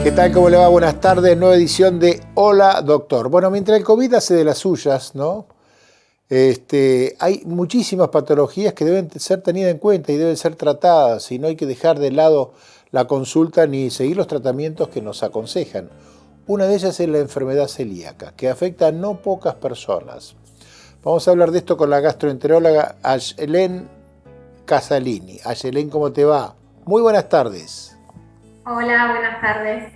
¿Qué tal? ¿Cómo le va? Buenas tardes. Nueva edición de Hola Doctor. Bueno, mientras el COVID hace de las suyas, ¿no? Hay muchísimas patologías que deben ser tenidas en cuenta y deben ser tratadas y no hay que dejar de lado la consulta ni seguir los tratamientos que nos aconsejan. Una de ellas es la enfermedad celíaca, que afecta a no pocas personas. Vamos a hablar de esto con la gastroenteróloga Ayelen Casalini. Ayelen, ¿cómo te va? Muy buenas tardes. Hola, buenas tardes.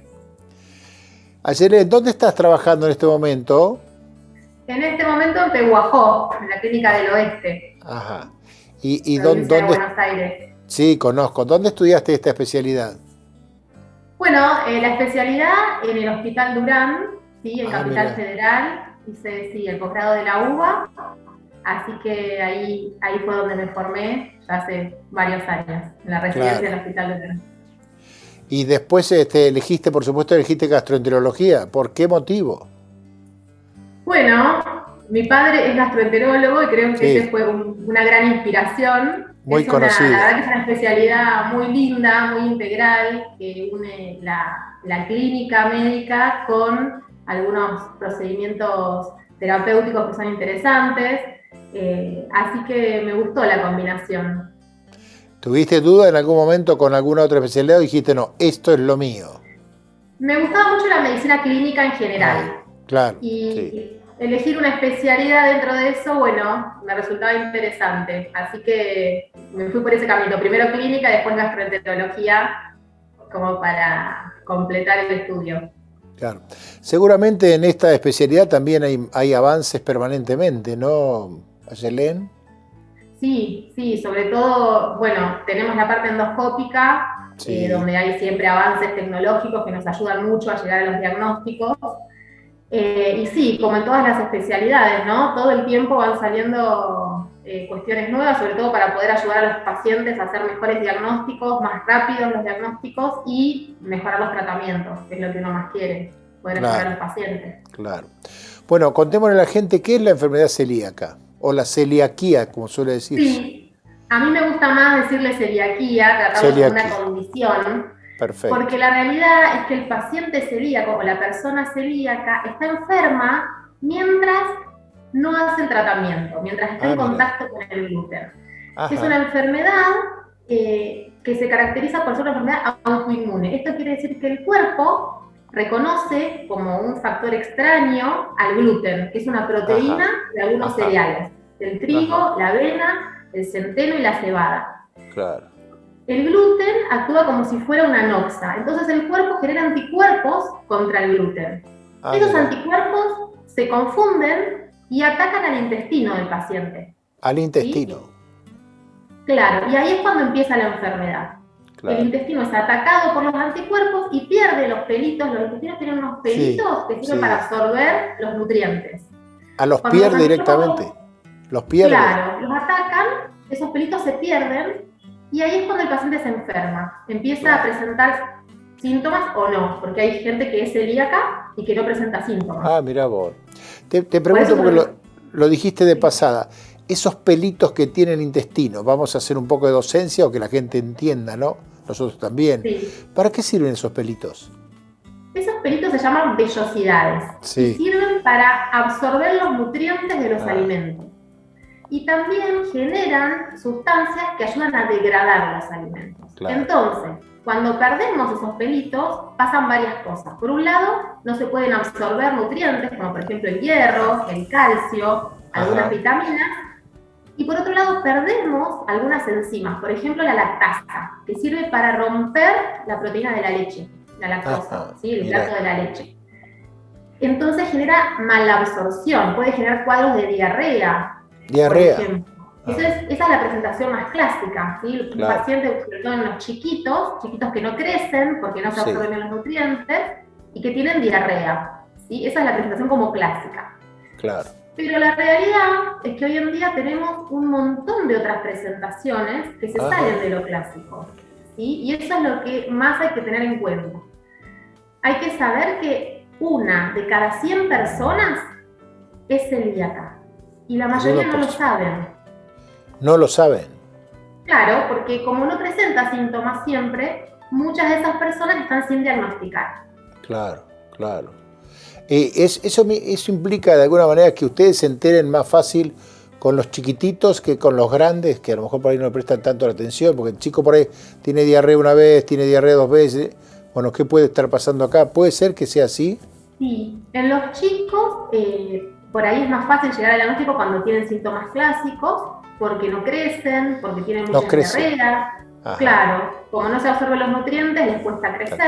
Ayelen, ¿dónde estás trabajando en este momento? En este momento en Pehuajó, en la Clínica del Oeste, Ajá. ¿Y provincia de dónde? Buenos Aires. Sí, conozco. ¿Dónde estudiaste esta especialidad? Bueno, la especialidad en el Hospital Durán, ¿sí? En Ah, Capital mira. Federal, hice sí, el posgrado de la UBA, así que ahí fue donde me formé ya hace varios años, en la residencia del Claro. Hospital Durán. Y después elegiste, por supuesto, elegiste gastroenterología. ¿Por qué motivo? Bueno, mi padre es gastroenterólogo y creo que ese Sí, fue una gran inspiración. muy La verdad conocido. que es una especialidad muy linda, muy integral, que une la clínica médica con algunos procedimientos terapéuticos que son interesantes. Así que me gustó la combinación. ¿Tuviste duda en algún momento con alguna otra especialidad o dijiste, no, esto es lo mío? Me gustaba mucho la medicina clínica en Ah, general. claro, sí. Y elegir una especialidad dentro de eso, bueno, me resultaba interesante. Así que me fui por ese camino. Primero clínica, después gastroenterología, como para completar el estudio. Claro. Seguramente en esta especialidad también hay avances permanentemente, ¿no, Ayelen? Sí, sí, sobre todo, bueno, tenemos la parte endoscópica, Sí, donde hay siempre avances tecnológicos que nos ayudan mucho a llegar a los diagnósticos. Y sí, como en todas las especialidades, ¿no? Todo el tiempo van saliendo cuestiones nuevas, sobre todo para poder ayudar a los pacientes a hacer mejores diagnósticos, más rápidos los diagnósticos y mejorar los tratamientos, que es lo que uno más quiere, poder ayudar a claro, los pacientes. claro. Bueno, contémosle a la gente qué es la enfermedad celíaca o la celiaquía, como suele decirse. Sí, a mí me gusta más decirle celiaquía, tratarlo como una Celiaquía, condición, perfecto. porque la realidad es que el paciente celíaco o la persona celíaca está enferma mientras no hace el tratamiento, mientras está Ah, en mira. contacto con el gluten. Es una Ajá, enfermedad que se caracteriza por ser una enfermedad autoinmune. Esto quiere decir que el cuerpo reconoce como un factor extraño al gluten, que es una proteína ajá, de algunos ajá, cereales, el ajá, trigo, la avena, el centeno y la cebada. claro. El gluten actúa como si fuera una noxa, entonces el cuerpo genera anticuerpos contra el gluten. Ah, Esos mira. anticuerpos se confunden y atacan al intestino del paciente. Al ¿Sí? intestino, Claro, y ahí es cuando empieza la enfermedad. El claro. intestino es atacado por los anticuerpos y pierde los pelitos. Los intestinos tienen unos Sí, pelitos que sirven para sí. absorber los nutrientes. A los Cuando los pierde anticuerpos, directamente. Los pierde. claro, los atacan, esos pelitos se pierden y ahí es cuando el paciente se enferma. Empieza a Claro. presentar síntomas o no, porque hay gente que es celíaca y que no presenta síntomas. Ah, mira vos. Te Por eso pregunto es porque una... lo dijiste de pasada. Esos pelitos que tiene el intestino, vamos a hacer un poco de docencia o que la gente entienda, ¿no? Nosotros también. Sí. ¿Para qué sirven esos pelitos? Esos pelitos se llaman vellosidades y Sí. sirven para absorber los nutrientes de los Ah, alimentos. Y también generan sustancias que ayudan a degradar los alimentos. claro. Entonces, cuando perdemos esos pelitos, pasan varias cosas. Por un lado, no se pueden absorber nutrientes, como por ejemplo el hierro, el calcio, algunas Ajá. vitaminas. Y por otro lado, perdemos algunas enzimas, por ejemplo la lactasa, que sirve para romper la proteína de la leche, la lactosa, Ajá. ¿sí? El Mira. lacto de la leche. Entonces genera malabsorción, puede generar cuadros de diarrea, por Diarrea. ejemplo. Ah, Esa es la presentación más clásica, ¿sí? Un claro. paciente, sobre todo en los chiquitos, chiquitos que no crecen porque no se Sí, absorben bien los nutrientes y que tienen diarrea, ¿sí? Esa es la presentación como clásica. claro. Pero la realidad es que hoy en día tenemos un montón de otras presentaciones que se Ajá. salen de lo clásico, ¿sí? Y eso es lo que más hay que tener en cuenta. Hay que saber que una de cada 100 personas es celíaca y la Es mayoría una no lo persona. saben. No lo saben. Claro, porque como no presenta síntomas siempre, muchas de esas personas están sin diagnosticar. Claro, claro. Eso implica de alguna manera que ustedes se enteren más fácil con los chiquititos que con los grandes, que a lo mejor por ahí no le prestan tanto la atención, porque el chico por ahí tiene diarrea una vez, tiene diarrea 2 veces. Bueno, ¿qué puede estar pasando acá? ¿Puede ser que sea así? Sí, en los chicos por ahí es más fácil llegar al diagnóstico cuando tienen síntomas clásicos, porque no crecen, porque tienen No mucha crece. diarrea. Ajá. Claro, como no se absorben los nutrientes, les cuesta crecer,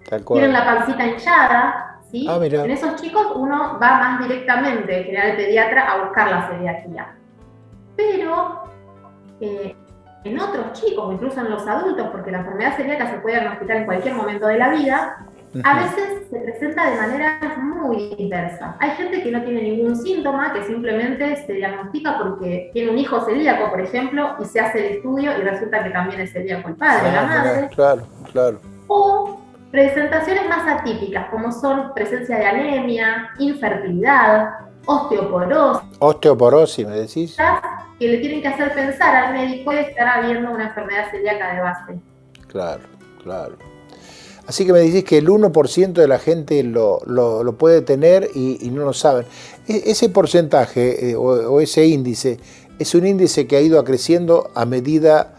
Tal tienen cual. la pancita hinchada, ¿sí? Ah, mira. En esos chicos uno va más directamente, en general el pediatra, a buscar la celiaquía. Pero en otros chicos, incluso en los adultos, porque la enfermedad celíaca se puede diagnosticar en cualquier momento de la vida, a veces se presenta de manera muy diversa. Hay gente que no tiene ningún síntoma, que simplemente se diagnostica porque tiene un hijo celíaco, por ejemplo, y se hace el estudio y resulta que también es celíaco el padre, la madre. Claro, claro. O presentaciones más atípicas, como son presencia de anemia, infertilidad, osteoporosis. Osteoporosis, ¿me decís? Que le tienen que hacer pensar al médico que estará habiendo una enfermedad celíaca de base. Claro, claro. Así que me decís que el 1% de la gente lo puede tener y no lo saben. Ese porcentaje o ese índice es un índice que ha ido creciendo a medida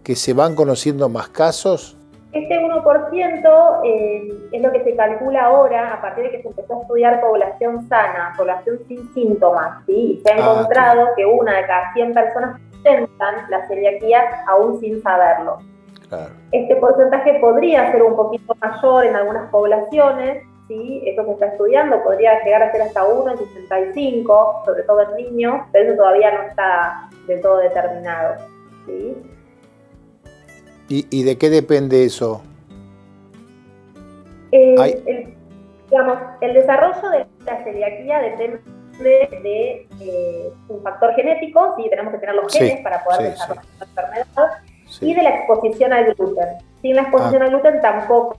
que se van conociendo más casos. Este 1% es lo que se calcula ahora a partir de que se empezó a estudiar población sana, población sin síntomas, ¿sí? Y se ha encontrado que una de cada 100 personas presentan la celiaquía aún sin saberlo. Claro. Este porcentaje podría ser un poquito mayor en algunas poblaciones, ¿sí? Eso se está estudiando, podría llegar a ser hasta 1 en 65, sobre todo en niños, pero eso todavía no está del todo determinado, ¿sí? ¿Y de qué depende eso? El desarrollo de la celiaquía depende de un factor genético, ¿sí? Tenemos que tener los genes para poder desarrollar la enfermedad, y de la exposición al gluten. Sin la exposición al gluten tampoco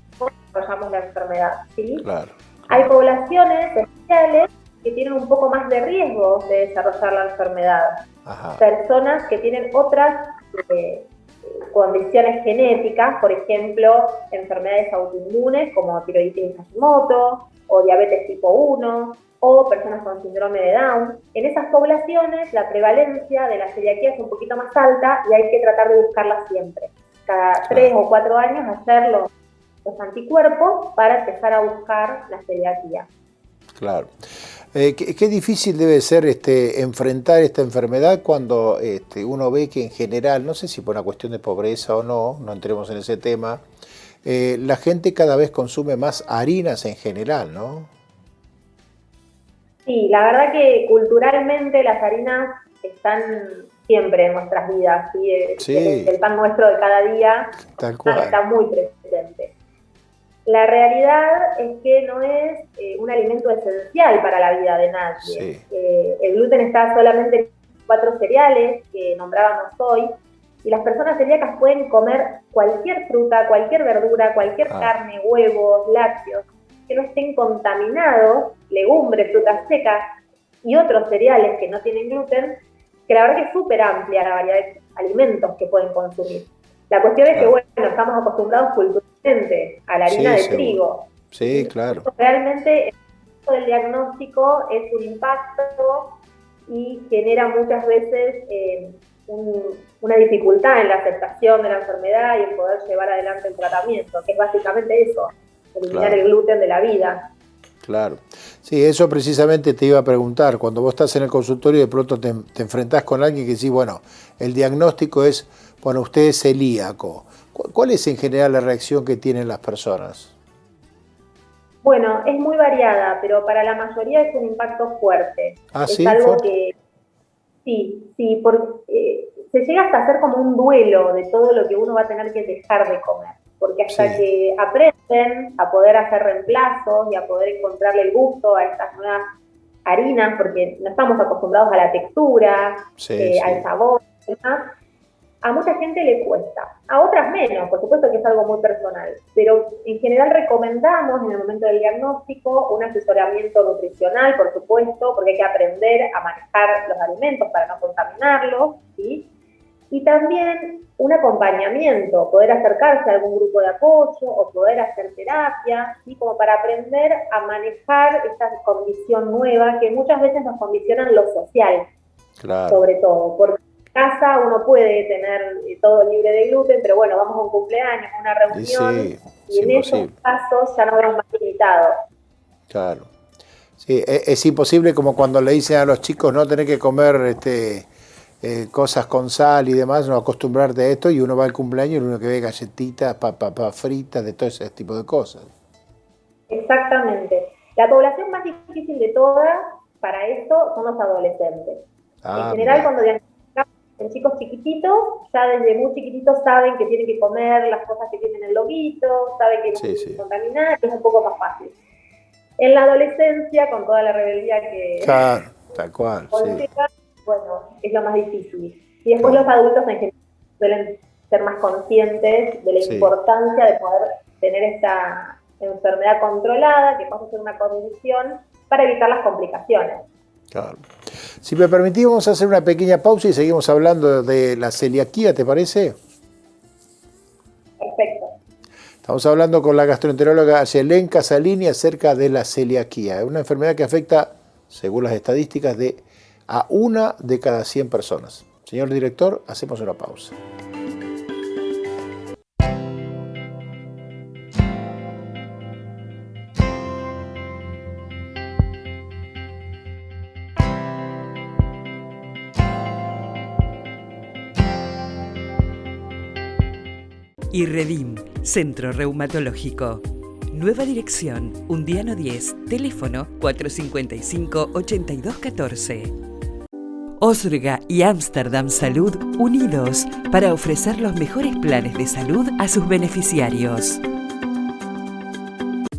desarrollamos la enfermedad, ¿sí? Claro. Hay poblaciones especiales que tienen un poco más de riesgo de desarrollar la enfermedad. Ajá. Personas que tienen otras condiciones genéticas, por ejemplo, enfermedades autoinmunes como tiroiditis Hashimoto o diabetes tipo 1 o personas con síndrome de Down. En esas poblaciones la prevalencia de la celiaquía es un poquito más alta y hay que tratar de buscarla siempre. Cada 3 o 4 años hacer los anticuerpos para empezar a buscar la celiaquía. Claro. Qué difícil debe ser enfrentar esta enfermedad cuando uno ve que en general, no sé si por una cuestión de pobreza o no entremos en ese tema, la gente cada vez consume más harinas en general, ¿no? Sí, la verdad que culturalmente las harinas están siempre en nuestras vidas, ¿sí? El pan nuestro de cada día está muy presente. La realidad es que no es un alimento esencial para la vida de nadie. Sí. El gluten está solamente en 4 cereales que nombrábamos hoy, y las personas celíacas pueden comer cualquier fruta, cualquier verdura, cualquier carne, huevos, lácteos, que no estén contaminados, legumbres, frutas secas y otros cereales que no tienen gluten, que la verdad que es súper amplia la variedad de alimentos que pueden consumir. La cuestión es que, bueno, estamos acostumbrados culturalmente a la harina de trigo. Sí, claro. Realmente el diagnóstico es un impacto y genera muchas veces una dificultad en la aceptación de la enfermedad y en poder llevar adelante el tratamiento, que es básicamente eso, eliminar el gluten de la vida. Claro. Sí, eso precisamente te iba a preguntar. Cuando vos estás en el consultorio y de pronto te enfrentás con alguien que dice, bueno, el diagnóstico es, bueno, usted es celíaco. ¿Cuál es en general la reacción que tienen las personas? Bueno, es muy variada, pero para la mayoría es un impacto fuerte. ¿Sí? Algo ¿Fuerte? que sí, porque se llega hasta hacer como un duelo de todo lo que uno va a tener que dejar de comer. Porque hasta que aprenden a poder hacer reemplazos y a poder encontrarle el gusto a estas nuevas harinas, porque no estamos acostumbrados a la textura, al sabor y demás, a mucha gente le cuesta. A otras menos, por supuesto que es algo muy personal. Pero en general recomendamos en el momento del diagnóstico un asesoramiento nutricional, por supuesto, porque hay que aprender a manejar los alimentos para no contaminarlos, ¿sí? Y también un acompañamiento, poder acercarse a algún grupo de apoyo o poder hacer terapia, ¿sí? Como para aprender a manejar esta condición nueva que muchas veces nos condicionan lo social, Claro. sobre todo, porque en casa uno puede tener todo libre de gluten, pero bueno, vamos a un cumpleaños, a una reunión, y en esos casos ya no vemos más limitado. Claro. Sí, es imposible, como cuando le dicen a los chicos no tener que comer cosas con sal y demás, no acostumbrarte a esto, y uno va al cumpleaños y uno que ve galletitas, papas fritas, de todo ese tipo de cosas. Exactamente. La población más difícil de todas para esto son los adolescentes. En general, cuando diagnosticamos en chicos chiquititos, ya desde muy chiquititos saben que tienen que comer las cosas que tienen el loguito, saben que no tienen que contaminar, es un poco más fácil. En la adolescencia, con toda la rebeldía que... Claro, tal cual, sí. Bueno, es lo más difícil. Y después los adultos en general suelen ser más conscientes de la importancia de poder tener esta enfermedad controlada, que pasa a ser una condición, para evitar las complicaciones. Claro. Si me permitís, vamos a hacer una pequeña pausa y seguimos hablando de la celiaquía, ¿te parece? Perfecto. Estamos hablando con la gastroenteróloga Ayelén Casalini acerca de la celiaquía. Es una enfermedad que afecta, según las estadísticas, a 1 de cada 100 personas. Señor director, hacemos una pausa. IRREDIM, Centro Reumatológico. Nueva dirección, Undiano 10, teléfono 455-8214. Osrga y Amsterdam Salud unidos para ofrecer los mejores planes de salud a sus beneficiarios.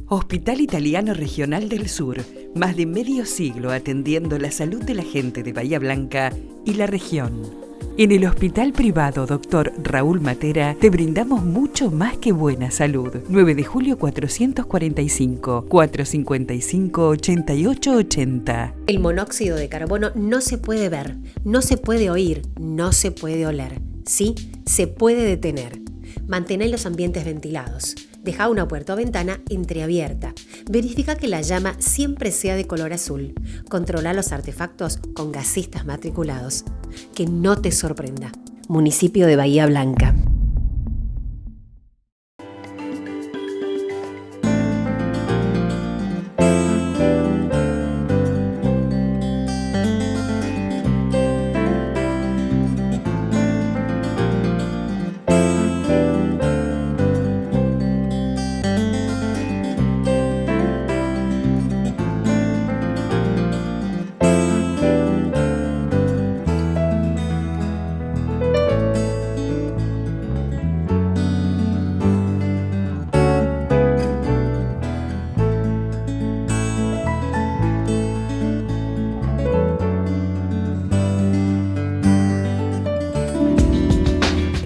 Hospital Italiano Regional del Sur, más de medio siglo atendiendo la salud de la gente de Bahía Blanca y la región. En el Hospital Privado Dr. Raúl Matera te brindamos mucho más que buena salud. 9 de julio 445, 455-8880. El monóxido de carbono no se puede ver, no se puede oír, no se puede oler. Sí, se puede detener. Mantén los ambientes ventilados. Deja una puerta o ventana entreabierta. Verifica que la llama siempre sea de color azul. Controla los artefactos con gasistas matriculados. Que no te sorprenda. Municipio de Bahía Blanca.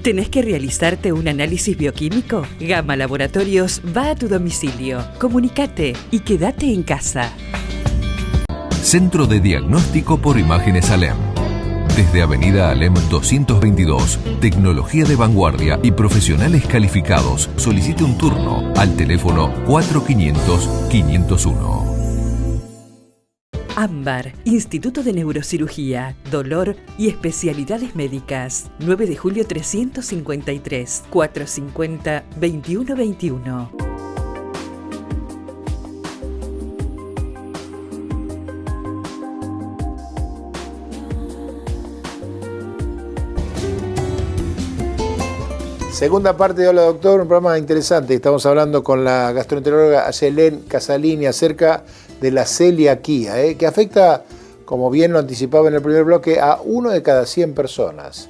¿Tenés que realizarte un análisis bioquímico? Gama Laboratorios va a tu domicilio. Comunicate y quédate en casa. Centro de Diagnóstico por Imágenes Alem. Desde Avenida Alem 222, tecnología de vanguardia y profesionales calificados. Solicite un turno al teléfono 4500-501. AMBAR, Instituto de Neurocirugía, Dolor y Especialidades Médicas. 9 de julio 353, 450-2121. Segunda parte de Hola Doctor, un programa interesante. Estamos hablando con la gastroenteróloga Ayelén Casalini acerca de la celiaquía, que afecta, como bien lo anticipaba en el primer bloque, a 1 de cada 100 personas.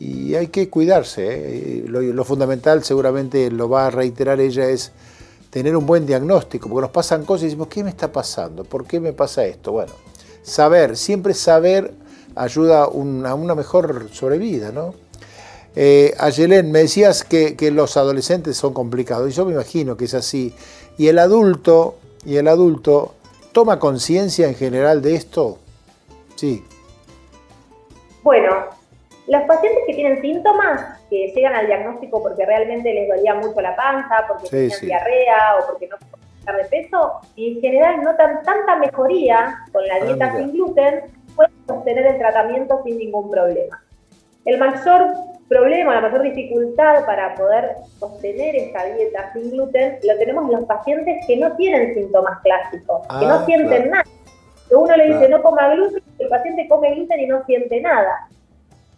Y hay que cuidarse. Lo fundamental, seguramente lo va a reiterar ella, es tener un buen diagnóstico, porque nos pasan cosas y decimos, ¿qué me está pasando? ¿Por qué me pasa esto? Bueno, siempre saber ayuda a una mejor sobrevida, ¿no? Ayelén, me decías que los adolescentes son complicados, y yo me imagino que es así. ¿Y el adulto toma conciencia en general de esto? Sí. Bueno, Los pacientes que tienen síntomas, que llegan al diagnóstico porque realmente les dolía mucho la panza, porque tenían diarrea o porque no podían bajar de peso, y en general notan tanta mejoría con la dieta sin gluten, pueden sostener el tratamiento sin ningún problema. El mayor problema, la mayor dificultad para poder sostener esta dieta sin gluten lo tenemos en los pacientes que no tienen síntomas clásicos, que no sienten nada. Que uno le dice no coma gluten, el paciente come gluten y no siente nada.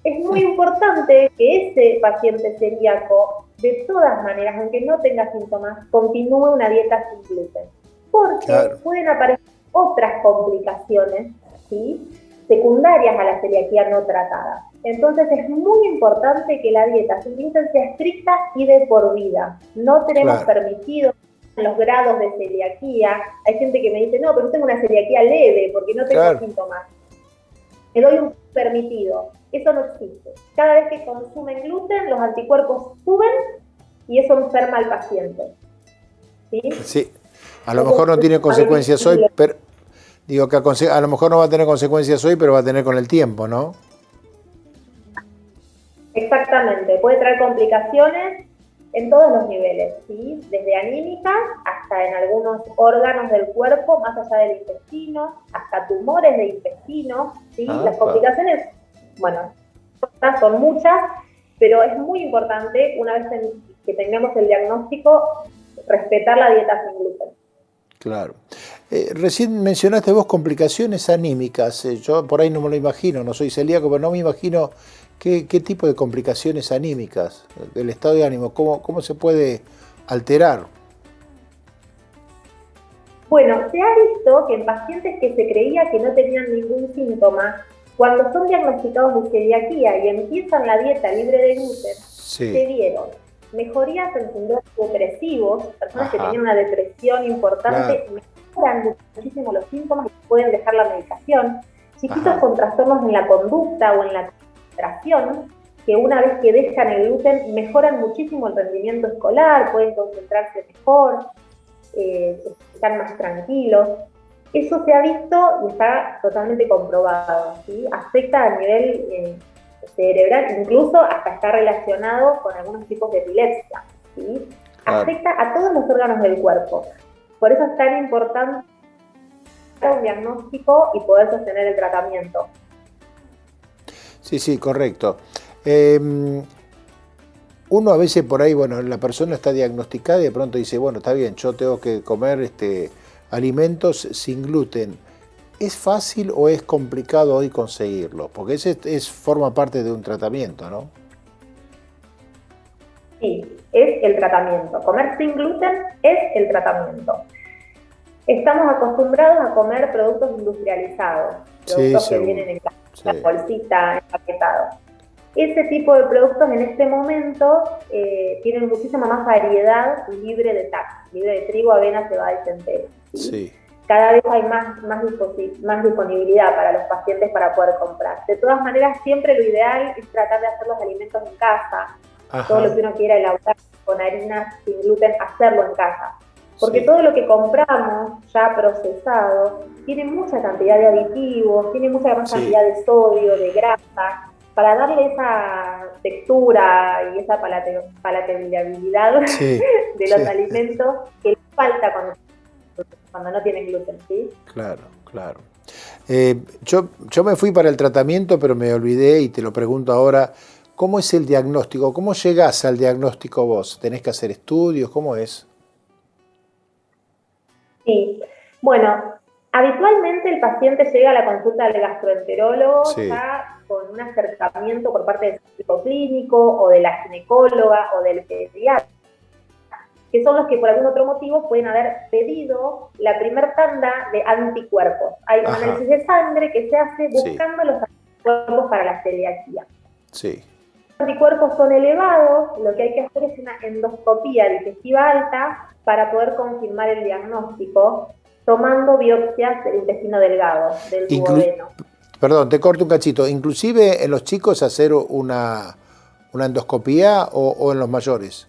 Es muy importante que ese paciente celíaco, de todas maneras, aunque no tenga síntomas, continúe una dieta sin gluten. Porque pueden aparecer otras complicaciones, ¿sí?, secundarias a la celiaquía no tratada. Entonces es muy importante que la dieta sin gluten sea estricta y de por vida. No tenemos permitido los grados de celiaquía. Hay gente que me dice, no, pero yo tengo una celiaquía leve porque no tengo síntomas. Me doy un permitido. Eso no existe. Cada vez que consumen gluten, los anticuerpos suben y eso enferma al paciente. ¿Sí? Sí. A lo mejor no tiene consecuencias hoy, pero digo que a lo mejor no va a tener consecuencias hoy, pero va a tener con el tiempo, ¿no? Exactamente. Puede traer complicaciones en todos los niveles, ¿sí? Desde anímicas hasta en algunos órganos del cuerpo, más allá del intestino, hasta tumores de intestino, ¿sí? Las complicaciones, bueno, son muchas, pero es muy importante, una vez que tengamos el diagnóstico, respetar la dieta sin gluten. Claro. Recién mencionaste vos complicaciones anímicas. Yo por ahí no me lo imagino, no soy celíaco, pero no me imagino qué tipo de complicaciones anímicas, del estado de ánimo, cómo se puede alterar. Bueno, se ha visto que en pacientes que se creía que no tenían ningún síntoma, cuando son diagnosticados de celiaquía y empiezan la dieta libre de gluten, se vieron mejorías en síndromes depresivos, personas que tenían una depresión importante, mejoran muchísimo los síntomas y pueden dejar la medicación. Chiquitos con trastornos en la conducta o en la concentración, que una vez que dejan el gluten mejoran muchísimo el rendimiento escolar, pueden concentrarse mejor, están más tranquilos. Eso se ha visto y está totalmente comprobado, ¿sí? Afecta a nivel cerebral, incluso hasta está relacionado con algunos tipos de epilepsia, ¿sí? Afecta a todos los órganos del cuerpo. Por eso es tan importante un diagnóstico y poder sostener el tratamiento. Sí, correcto. Uno a veces por ahí, bueno, la persona está diagnosticada y de pronto dice, bueno, está bien, yo tengo que comer alimentos sin gluten. ¿Es fácil o es complicado hoy conseguirlo? Porque ese forma parte de un tratamiento, ¿no? Sí, es el tratamiento. Comer sin gluten es el tratamiento. Estamos acostumbrados a comer productos industrializados, productos que vienen en la bolsita, empaquetados. Ese tipo de productos en este momento tienen muchísima más variedad libre de TAC, libre de trigo, avena, cebada y centeno. ¿Sí? Cada vez hay más disponibilidad para los pacientes para poder comprar. De todas maneras, siempre lo ideal es tratar de hacer los alimentos en casa. Todo lo que uno quiera elaborar con harinas sin gluten, hacerlo en casa. Porque todo lo que compramos ya procesado tiene mucha cantidad de aditivos, tiene mucha más cantidad de sodio, de grasa, para darle esa textura y esa palatabilidad de los alimentos que les falta cuando no tienen gluten, ¿sí? Claro. Yo me fui para el tratamiento, pero me olvidé y te lo pregunto ahora. ¿Cómo es el diagnóstico? ¿Cómo llegás al diagnóstico vos? ¿Tenés que hacer estudios? ¿Cómo es? Sí, bueno, habitualmente el paciente llega a la consulta del gastroenterólogo ya con un acercamiento por parte del psicoclínico o de la ginecóloga o del pediatra, que son los que por algún otro motivo pueden haber pedido la primer tanda de anticuerpos. Hay un análisis de sangre que se hace buscando los anticuerpos para la celiaquía. Los anticuerpos son elevados, lo que hay que hacer es una endoscopía digestiva alta para poder confirmar el diagnóstico tomando biopsias del intestino delgado, del duodeno. Perdón, te corto un cachito. ¿Inclusive en los chicos hacer una endoscopía o en los mayores?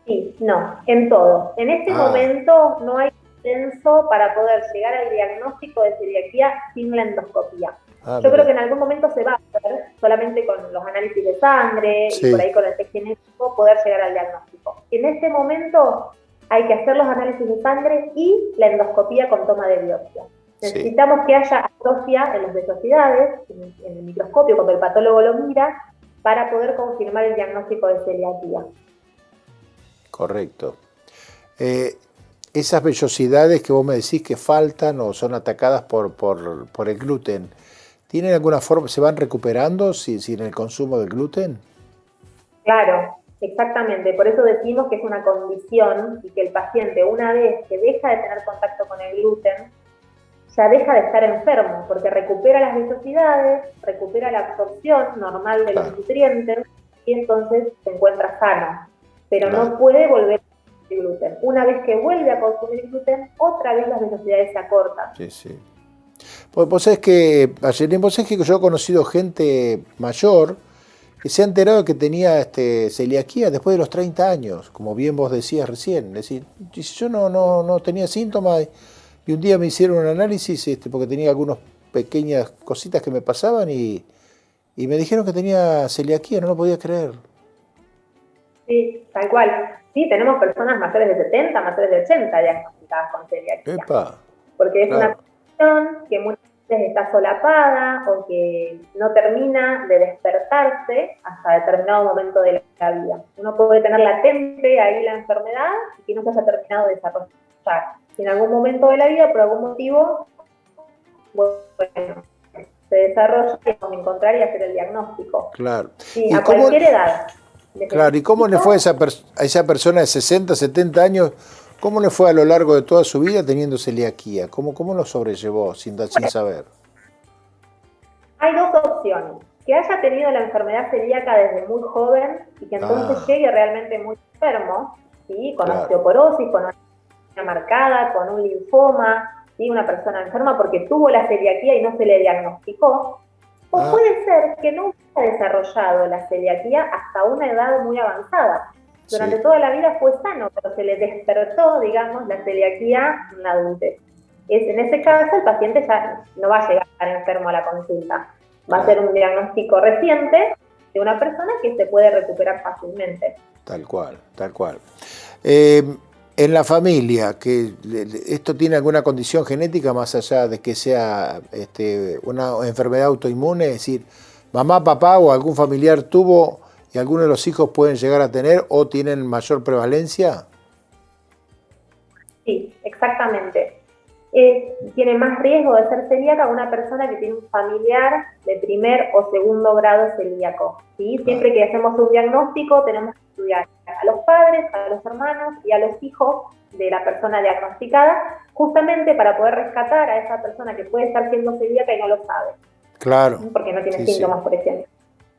Sí, no, en todos. En este momento no hay consenso para poder llegar al diagnóstico de celiaquía sin la endoscopía. Yo creo que en algún momento se va a poder, solamente con los análisis de sangre y por ahí con el test genético, poder llegar al diagnóstico. En este momento hay que hacer los análisis de sangre y la endoscopía con toma de biopsia. Necesitamos que haya atrofia en las vellosidades, en el microscopio, cuando el patólogo lo mira, para poder confirmar el diagnóstico de celiaquía. Correcto. Esas vellosidades que vos me decís que faltan o son atacadas por el gluten, ¿tienen alguna forma, se van recuperando sin el consumo del gluten? Claro, exactamente. Por eso decimos que es una condición y que el paciente, una vez que deja de tener contacto con el gluten, ya deja de estar enfermo, porque recupera las vellosidades, recupera la absorción normal de los nutrientes y entonces se encuentra sano. Pero no puede volver a consumir gluten. Una vez que vuelve a consumir gluten, otra vez las vellosidades se acortan. Sí, sí. Pues vos sabés que, Ayelén, vos sabés que yo he conocido gente mayor que se ha enterado de que tenía celiaquía después de los 30 años, como bien vos decías recién. Es decir, yo no tenía síntomas y un día me hicieron un análisis porque tenía algunas pequeñas cositas que me pasaban y me dijeron que tenía celiaquía, no lo podía creer. Sí, tal cual. Sí, tenemos personas mayores de 70, mayores de 80 diagnosticadas con celiaquía. ¡Epa! Porque es una condición que muchas veces está solapada o que no termina de despertarse hasta determinado momento de la vida. Uno puede tener latente ahí la enfermedad y que no se haya terminado de desarrollar. Si en algún momento de la vida, por algún motivo, bueno, se desarrolla, podemos encontrar y hacer el diagnóstico. Claro. Sí, a cualquier edad. Claro, ¿y cómo le fue a esa persona de 60, 70 años? ¿Cómo le fue a lo largo de toda su vida teniendo celiaquía? ¿Cómo lo sobrellevó sin saber? Hay dos opciones. Que haya tenido la enfermedad celíaca desde muy joven y que entonces llegue realmente muy enfermo, ¿sí? Con osteoporosis, con una marcada, con un linfoma, ¿sí? Una persona enferma porque tuvo la celiaquía y no se le diagnosticó. O puede ser que no haya desarrollado la celiaquía hasta una edad muy avanzada. Durante toda la vida fue sano, pero se le despertó, digamos, la celiaquía en la adultez. En ese caso, el paciente ya no va a llegar a estar enfermo a la consulta. Va a ser un diagnóstico reciente de una persona que se puede recuperar fácilmente. Tal cual, tal cual. En la familia, que ¿esto tiene alguna condición genética más allá de que sea una enfermedad autoinmune? Es decir, mamá, papá o algún familiar tuvo y algunos de los hijos pueden llegar a tener o tienen mayor prevalencia. Sí, exactamente. Tiene más riesgo de ser celíaca una persona que tiene un familiar de primer o segundo grado celíaco. ¿Sí? Siempre que hacemos un diagnóstico tenemos que estudiar a los padres, a los hermanos y a los hijos de la persona diagnosticada, justamente para poder rescatar a esa persona que puede estar siendo celíaca y no lo sabe. Claro. Porque no tiene síntomas, por ejemplo.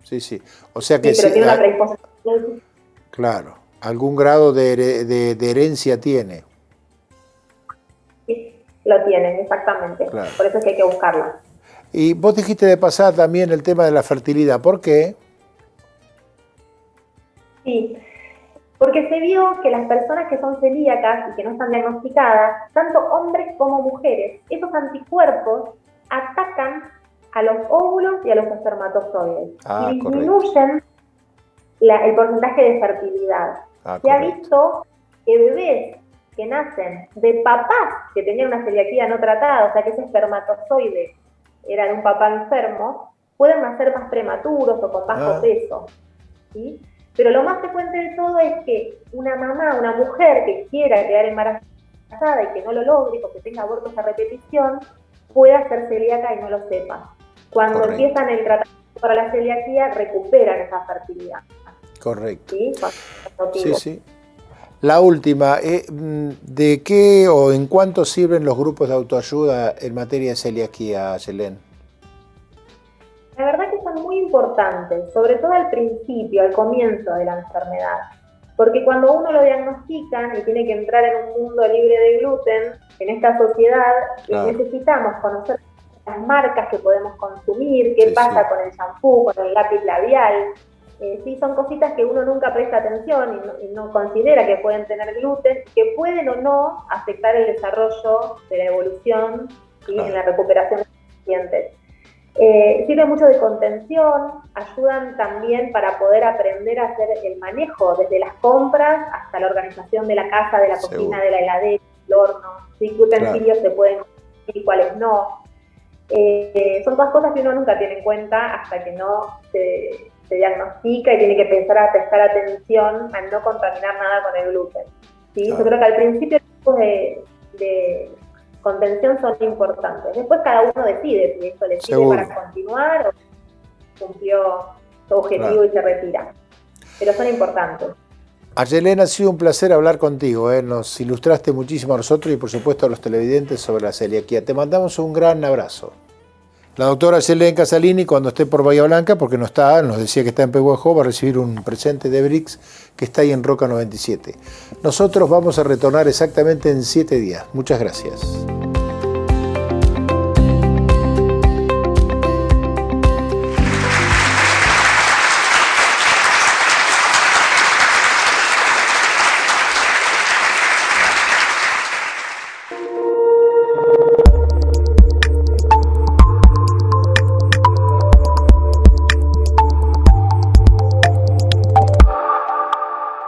Sí, sí. O sea que pero tiene una predisposición. Claro. Algún grado de herencia tiene. Sí, lo tienen, exactamente. Claro. Por eso es que hay que buscarlo. Y vos dijiste de pasada también el tema de la fertilidad. ¿Por qué? Sí, porque se vio que las personas que son celíacas y que no están diagnosticadas, tanto hombres como mujeres, esos anticuerpos atacan a los óvulos y a los espermatozoides y disminuyen el porcentaje de fertilidad. Se ha visto que bebés que nacen de papás que tenían una celiaquía no tratada, o sea que ese espermatozoide era de un papá enfermo, pueden nacer más prematuros o con bajo peso, ¿sí? Pero lo más frecuente de todo es que una mamá, una mujer que quiera quedar embarazada y que no lo logre porque tenga abortos a repetición, pueda ser celíaca y no lo sepa. Cuando empiezan el tratamiento para la celiaquía, recuperan esa fertilidad. Correcto. ¿Sí? Sí, sí. La última, ¿de qué o en cuánto sirven los grupos de autoayuda en materia de celiaquía, Ayelén? La verdad que son muy importantes, sobre todo al principio, al comienzo de la enfermedad. Porque cuando uno lo diagnostican y tiene que entrar en un mundo libre de gluten, en esta sociedad necesitamos conocer las marcas que podemos consumir, qué pasa con el shampoo, con el lápiz labial. Sí, son cositas que uno nunca presta atención y no considera que pueden tener gluten, que pueden o no afectar el desarrollo de la evolución y en la recuperación de los pacientes. Sirve mucho de contención, ayudan también para poder aprender a hacer el manejo desde las compras hasta la organización de la casa, de la cocina, de la heladera, del horno, ¿sí? ¿Qué utensilios se pueden consumir y cuáles no? Son todas cosas que uno nunca tiene en cuenta hasta que no se diagnostica y tiene que empezar a prestar atención a no contaminar nada con el gluten, ¿sí? Yo creo que al principio los tipos de contención son importantes. Después cada uno decide si esto le sirve para continuar o cumplió su objetivo y se retira. Pero son importantes. Ayelén, ha sido un placer hablar contigo, nos ilustraste muchísimo a nosotros y por supuesto a los televidentes sobre la celiaquía. Te mandamos un gran abrazo. La doctora Ayelén Casalini, cuando esté por Bahía Blanca, porque no está, nos decía que está en Pehuajó, va a recibir un presente de Brix que está ahí en Roca 97. Nosotros vamos a retornar exactamente en 7 días. Muchas gracias.